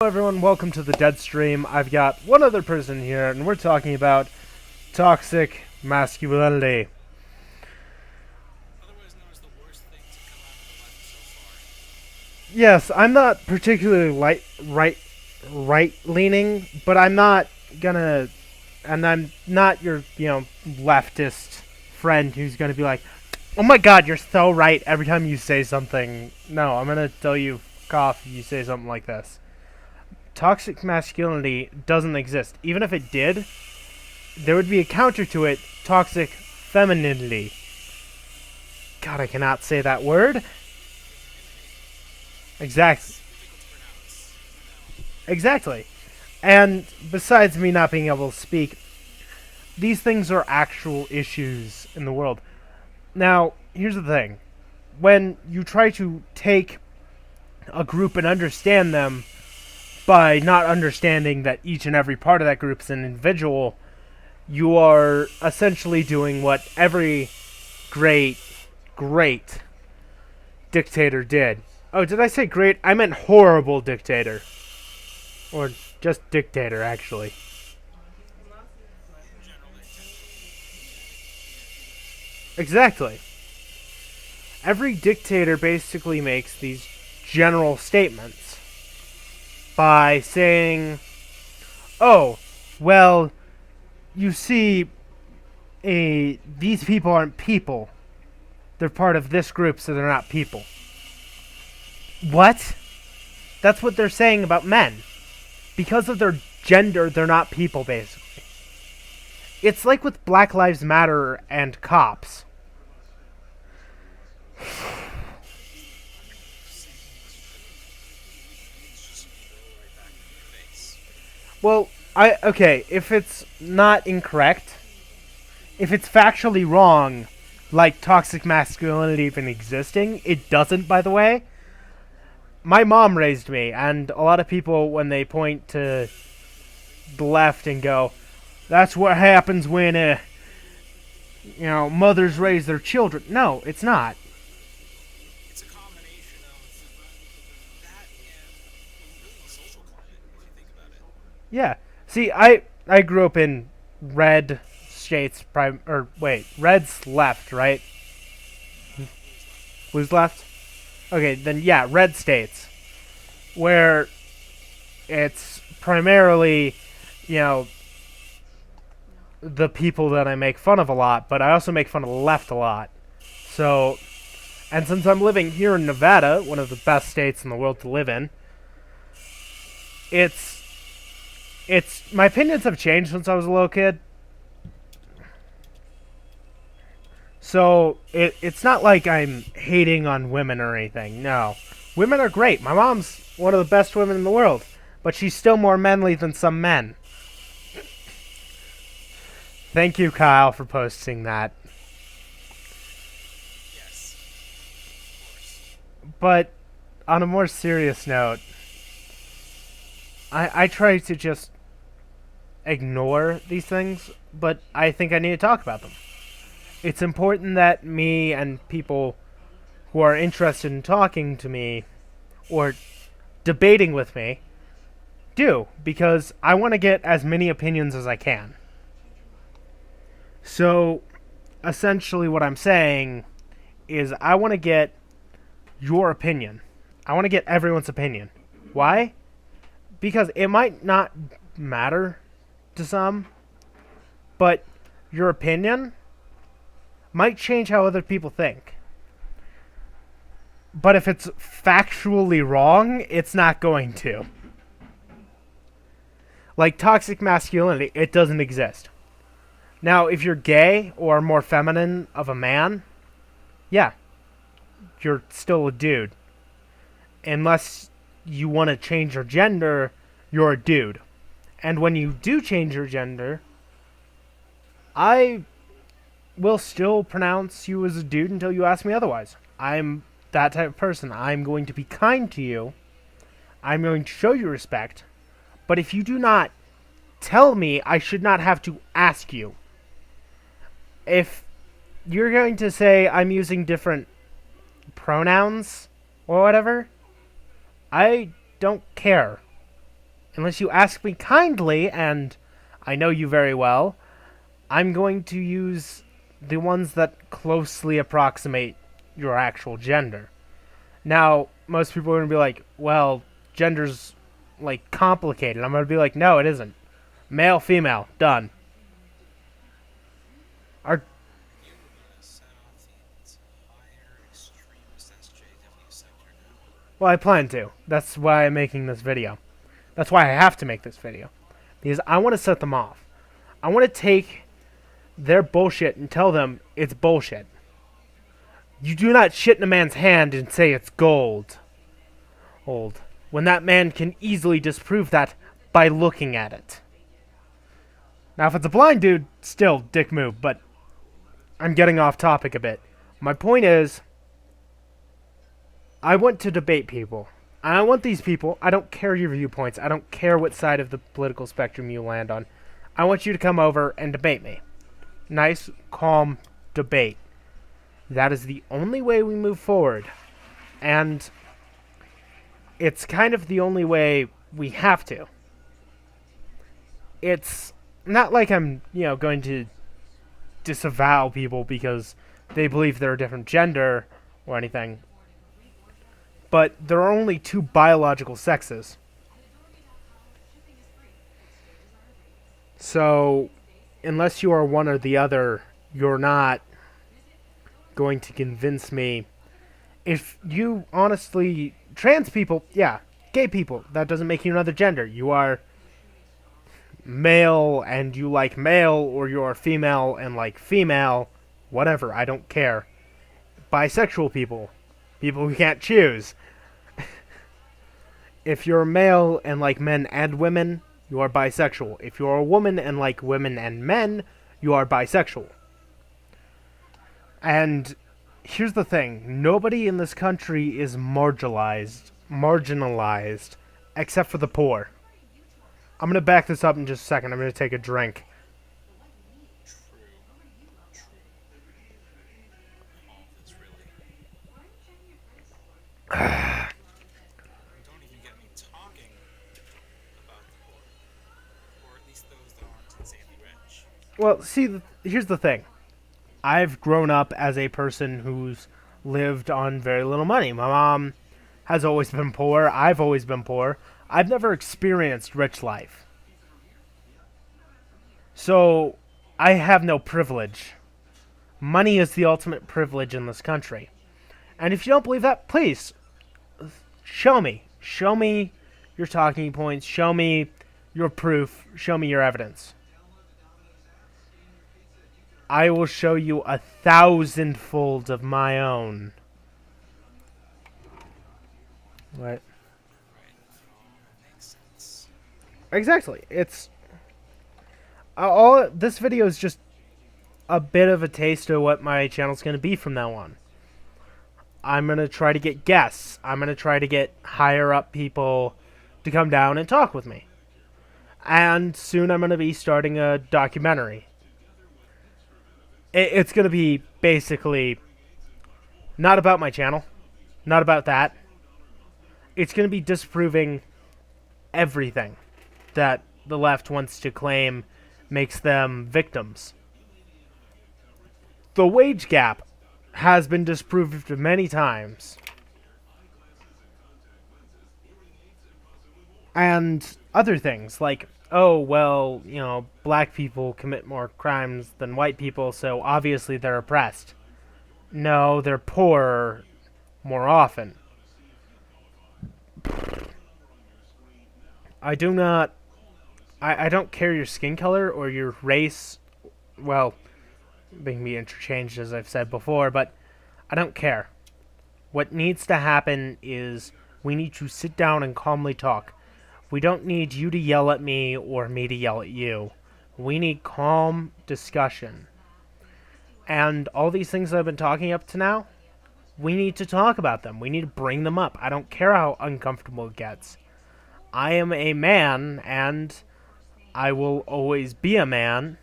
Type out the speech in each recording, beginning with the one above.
Hello everyone, welcome to the Dead Stream. I've got one other person here, and we're talking about toxic masculinity. Otherwise known as the worst thing to come out of the left so far. Yes, I'm not particularly right leaning, but I'm not gonna, and I'm not your leftist friend who's gonna be like, "Oh my God, you're so right" every time you say something. No, I'm gonna tell you, "F off" if you say something like this. Toxic masculinity doesn't exist. Even if it did, there would be a counter to it: toxic femininity. God, I cannot say that word. Exactly. Difficult to pronounce. Exactly. And besides me not being able to speak, these things are actual issues in the world. Now, here's the thing. When you try to take a group and understand them by not understanding that each and every part of that group is an individual, you are essentially doing what every great dictator did. Oh, did I say great? I meant horrible dictator. Or just dictator, actually. In general, they tend Exactly. Every dictator basically makes these general statements by saying, oh, well, you see, these people aren't people. They're part of this group, so they're not people. What? That's what they're saying about men. Because of their gender, they're not people, basically. It's like with Black Lives Matter and cops. right back in your face. Well, okay, if it's not incorrect, if it's factually wrong, like toxic masculinity even existing, it doesn't, by the way. My mom raised me, and a lot of people, when they point to the left and go, that's what happens when, mothers raise their children. No, it's not. It's a combination of that and really the social climate, if you think about it. Yeah. See, I grew up in red states, red's left, right? Blue's left? Okay, then yeah, red states. Where it's primarily, you know, the people that I make fun of a lot, but I also make fun of the left a lot. So, and since I'm living here in Nevada, one of the best states in the world to live in, it's my opinions have changed since I was a little kid. So it's not like I'm hating on women or anything. No, women are great. My mom's one of the best women in the world, but she's still more manly than some men. Thank you, Kyle, for posting that. Yes, of course. But on a more serious note, I try to just ignore these things, but I think I need to talk about them. It's important that me and people who are interested in talking to me or debating with me do, because I want to get as many opinions as I can. So, essentially, what I'm saying is I want to get your opinion. I want to get everyone's opinion. Why? Because it might not matter to some, but your opinion might change how other people think. But if it's factually wrong, it's not going to. Like toxic masculinity, it doesn't exist. Now, if you're gay or more feminine of a man, yeah, you're still a dude. Unless you want to change your gender, you're a dude. And when you do change your gender, I will still pronounce you as a dude until you ask me otherwise. I'm that type of person. I'm going to be kind to you. I'm going to show you respect. But if you do not tell me, I should not have to ask you. If you're going to say I'm using different pronouns or whatever, I don't care. unless you ask me kindly, and I know you very well, I'm going to use the ones that closely approximate your actual gender. Now, most people are going to be like, well, gender's, like, complicated. I'm going to be like, no, it isn't. Male, female, done. Our, You are in a Southeast higher extremist SJW sector now. well, I plan to. That's why I'm making this video. That's why I have to make this video. Because I want to set them off. I want to take their bullshit and tell them it's bullshit. You do not shit in a man's hand and say it's gold. Old. When that man can easily disprove that by looking at it. Now, if it's a blind dude, still, dick move, but I'm getting off topic a bit. My point is, I want to debate people. I want these people, I don't care your viewpoints, I don't care what side of the political spectrum you land on. I want you to come over and debate me. Nice, calm debate. That is the only way we move forward. And it's kind of the only way we have to. It's not like I'm, going to disavow people because they believe they're a different gender or anything. But there are only two biological sexes. So, unless you are one or the other, you're not going to convince me. If you honestly, trans people, yeah, gay people, that doesn't make you another gender. You are male and you like male, or you are female and like female, whatever, I don't care. Bisexual people, people who can't choose. If you're male and like men and women, you are bisexual. If you're a woman and like women and men, you are bisexual. And here's the thing. Nobody in this country is marginalized, except for the poor. I'm going to back this up in just a second. I'm going to take a drink. True. True. Oh, that's really. Don't even get me talking about the poor. Or at least those that aren't insanely rich. Well, see, here's the thing. I've grown up as a person who's lived on very little money. My mom has always been poor. I've always been poor. I've never experienced rich life. So, I have no privilege. Money is the ultimate privilege in this country. And if you don't believe that, please, show me. Show me your talking points. Show me your proof. Show me your evidence. I will show you 1,000-fold of my own. What? Right. Makes sense. Exactly. It's all. This video is just a bit of a taste of what my channel's going to be from now on. I'm going to try to get guests. I'm going to try to get higher up people to come down and talk with me. And soon I'm going to be starting a documentary. It's going to be basically not about my channel. Not about that. It's going to be disproving everything that the left wants to claim makes them victims. The wage gap has been disproved many times. And other things like, oh, well, black people commit more crimes than white people, so obviously they're oppressed. No, they're poorer more often. I don't care your skin color or your race. Well, they can be interchanged, as I've said before, but I don't care. What needs to happen is we need to sit down and calmly talk. We don't need you to yell at me or me to yell at you. We need calm discussion. And all these things I've been talking up to now, we need to talk about them. We need to bring them up. I don't care how uncomfortable it gets. I am a man, and I will always be a man,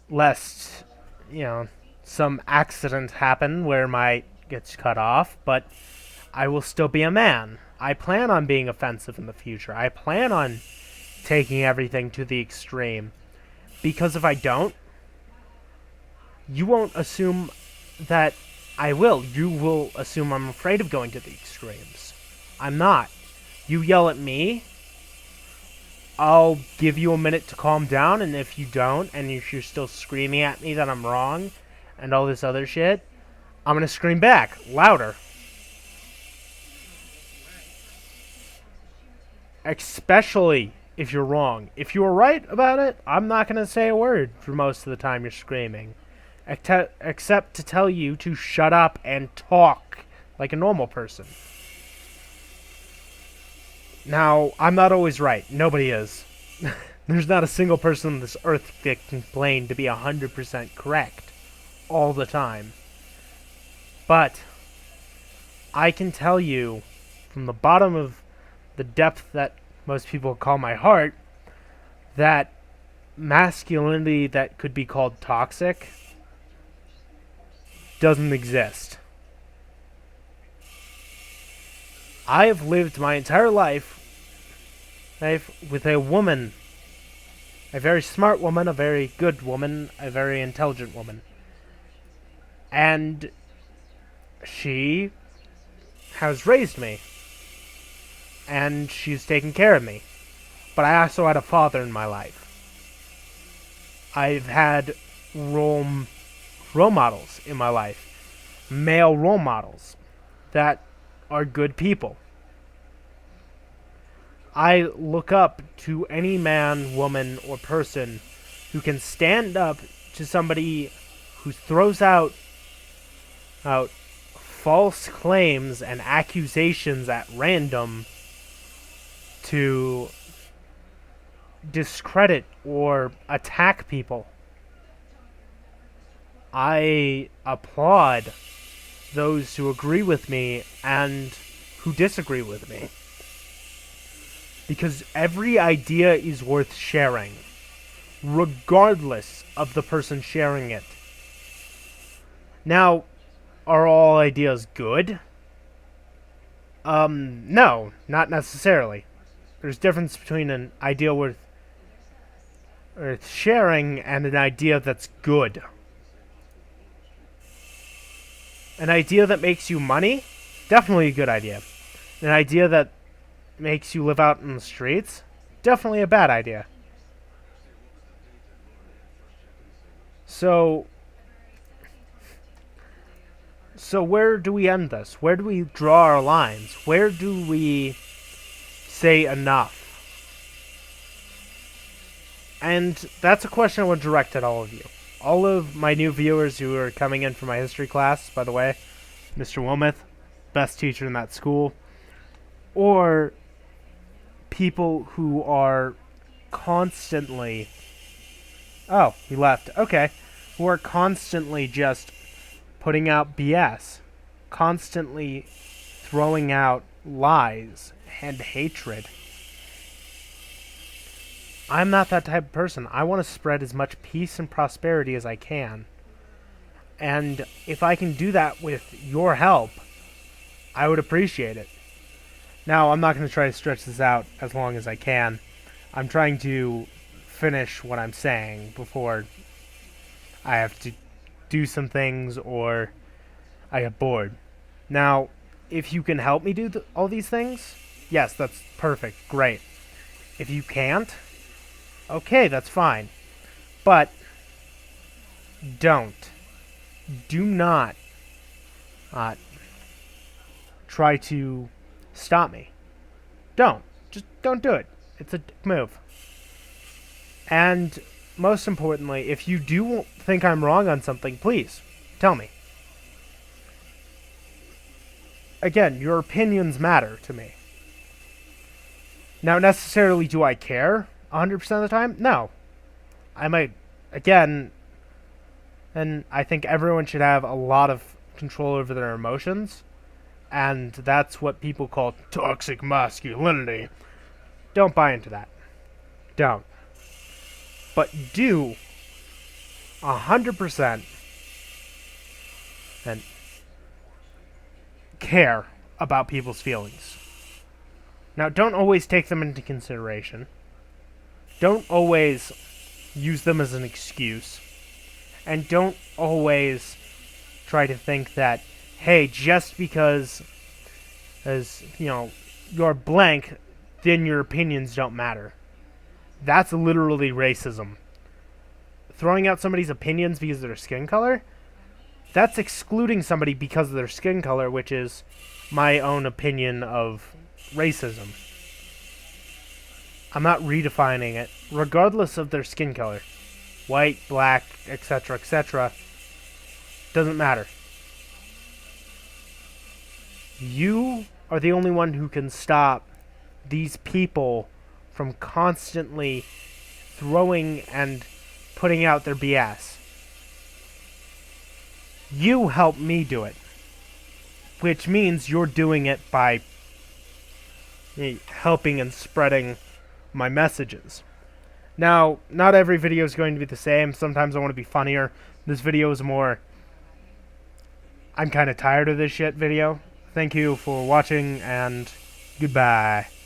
lest, some accident happen where my gets cut off, but I will still be a man. I plan on being offensive in the future. I plan on taking everything to the extreme. Because if I don't, you won't assume that I will. You will assume I'm afraid of going to the extremes. I'm not. You yell at me, I'll give you a minute to calm down, and if you don't, and if you're still screaming at me that I'm wrong, and all this other shit, I'm gonna scream back, louder. Especially if you're wrong. If you were right about it, I'm not gonna say a word for most of the time you're screaming. Except to tell you to shut up and talk like a normal person. Now, I'm not always right. Nobody is. There's not a single person on this earth that can claim to be 100% correct all the time. But I can tell you from the bottom of the depth that most people call my heart that masculinity that could be called toxic doesn't exist. I have lived my entire life with a woman, a very smart woman, a very good woman, a very intelligent woman. And she has raised me. And she's taken care of me. But I also had a father in my life. I've had role models in my life. Male role models that are good people. I look up to any man, woman, or person who can stand up to somebody who throws out false claims and accusations at random to discredit or attack people. I applaud those who agree with me and who disagree with me. Because every idea is worth sharing, regardless of the person sharing it. Now, are all ideas good? No, not necessarily. There's a difference between an idea worth sharing and an idea that's good. An idea that makes you money? Definitely a good idea. An idea that makes you live out in the streets? Definitely a bad idea. So where do we end this? Where do we draw our lines? Where do we say enough? And that's a question I would direct at all of you. All of my new viewers who are coming in for my history class, by the way, Mr. Wilmoth, best teacher in that school, or people who are constantly... Oh, he left. Okay. Who are constantly just putting out BS. Constantly throwing out lies and hatred. I'm not that type of person. I want to spread as much peace and prosperity as I can. And if I can do that with your help, I would appreciate it. Now, I'm not going to try to stretch this out as long as I can. I'm trying to finish what I'm saying before I have to do some things or I get bored. Now, if you can help me do all these things, yes, that's perfect, great. If you can't, okay, that's fine. But don't. Do not try to stop me. Don't. Just don't do it. It's a dick move. And most importantly, if you do think I'm wrong on something, please tell me. Again, your opinions matter to me. Now, necessarily do I care 100% of the time? No. I might, again, and I think everyone should have a lot of control over their emotions, and that's what people call toxic masculinity. Don't buy into that. Don't. But do 100% and care about people's feelings. Now, don't always take them into consideration. Don't always use them as an excuse. And don't always try to think that, hey, just because, you're blank, then your opinions don't matter. That's literally racism. Throwing out somebody's opinions because of their skin color, that's excluding somebody because of their skin color, which is my own opinion of racism. I'm not redefining it, regardless of their skin color. White, black, etc., etc. Doesn't matter. You are the only one who can stop these people from constantly throwing and putting out their BS. You help me do it. Which means you're doing it by helping and spreading my messages. Now, not every video is going to be the same. Sometimes I want to be funnier. This video is more, I'm kind of tired of this shit video. Thank you for watching, and goodbye.